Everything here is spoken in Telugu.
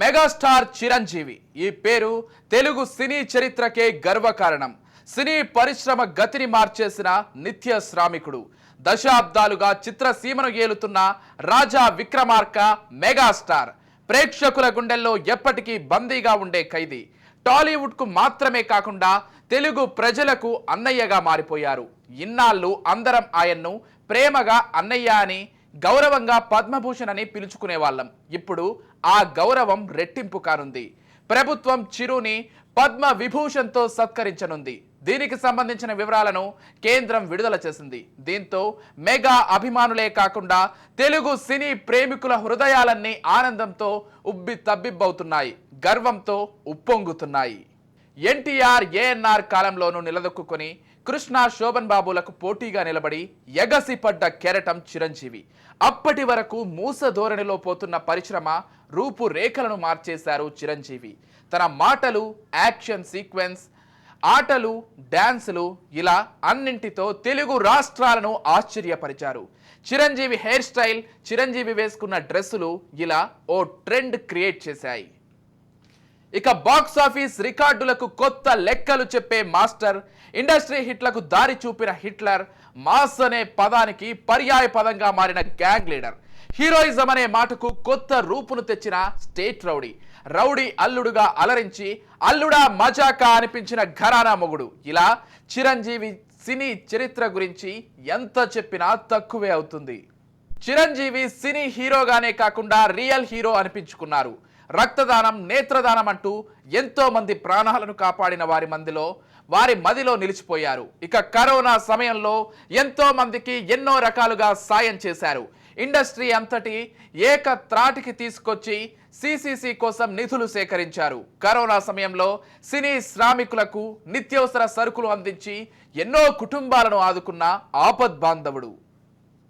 మెగాస్టార్ చిరంజీవి ఈ పేరు తెలుగు సినీ చరిత్రకే గర్వకారణం. సినీ పరిశ్రమ గతిని మార్చేసిన నిత్య శ్రామికుడు. దశాబ్దాలుగా చిత్రసీమను ఏలుతున్న రాజా విక్రమార్క మెగాస్టార్. ప్రేక్షకుల గుండెల్లో ఎప్పటికీ బందీగా ఉండే ఖైదీ. టాలీవుడ్ కు మాత్రమే కాకుండా తెలుగు ప్రజలకు అన్నయ్యగా మారిపోయారు. ఇన్నాళ్ళు అందరం ఆయన్ను ప్రేమగా అన్నయ్య అని, గౌరవంగా పద్మభూషణ్ అని పిలుచుకునే వాళ్ళం. ఇప్పుడు ఆ గౌరవం రెట్టింపు కానుంది. ప్రభుత్వం చిరుని పద్మ విభూషణ్తో సత్కరించనుంది. దీనికి సంబంధించిన వివరాలను కేంద్రం విడుదల చేసింది. దీంతో మెగా అభిమానులే కాకుండా తెలుగు సినీ ప్రేమికుల హృదయాలన్నీ ఆనందంతో ఉబ్బి తబ్బిబ్బవుతున్నాయి, గర్వంతో ఉప్పొంగుతున్నాయి. ఎన్టీఆర్, ఏఎన్ఆర్ కాలంలోనూ నిలదొక్కుని కృష్ణ, శోభన్ బాబులకు పోటీగా నిలబడి ఎగసిపడ్డ కెరటం చిరంజీవి. అప్పటి వరకు మూస ధోరణిలో పోతున్న పరిశ్రమ రూపురేఖలను మార్చేశారు చిరంజీవి. తన మాటలు, యాక్షన్ సీక్వెన్స్, ఆటలు, డాన్సులు ఇలా అన్నింటితో తెలుగు రాష్ట్రాలను ఆశ్చర్యపరిచారు. చిరంజీవి హెయిర్ స్టైల్, చిరంజీవి వేసుకున్న డ్రెస్సులు ఇలా ఓ ట్రెండ్ క్రియేట్ చేశాయి. ఇక బాక్స్ ఆఫీస్ రికార్డులకు కొత్త లెక్కలు చెప్పే మాస్టర్, ఇండస్ట్రీ హిట్లకు దారి చూపిన హిట్లర్, మాస్ అనే పదానికి పర్యాయ పదంగా మారిన గ్యాంగ్ లీడర్, హీరోయిజం అనే మాటకు కొత్త రూపును తెచ్చిన స్టేట్ రౌడీ, రౌడీ అల్లుడుగా అలరించి అల్లుడా మజాకా అనిపించిన ఘరానా మొగుడు. ఇలా చిరంజీవి సినీ చరిత్ర గురించి ఎంత చెప్పినా తక్కువే అవుతుంది. చిరంజీవి సినీ హీరోగానే కాకుండా రియల్ హీరో అనిపించుకున్నారు. రక్తదానం, నేత్రదానం అంటూ ఎంతో మంది ప్రాణాలను కాపాడిన వారి మదిలో నిలిచిపోయారు. ఇక కరోనా సమయంలో ఎంతో మందికి ఎన్నో రకాలుగా సాయం చేశారు. ఇండస్ట్రీ అంతటి ఏకత్రాటికి తీసుకొచ్చి సిసిసి కోసం నిధులు సేకరించారు. కరోనా సమయంలో సినీ శ్రామికులకు నిత్యావసర సరుకులు అందించి ఎన్నో కుటుంబాలను ఆదుకున్న ఆపద్బాంధవుడు.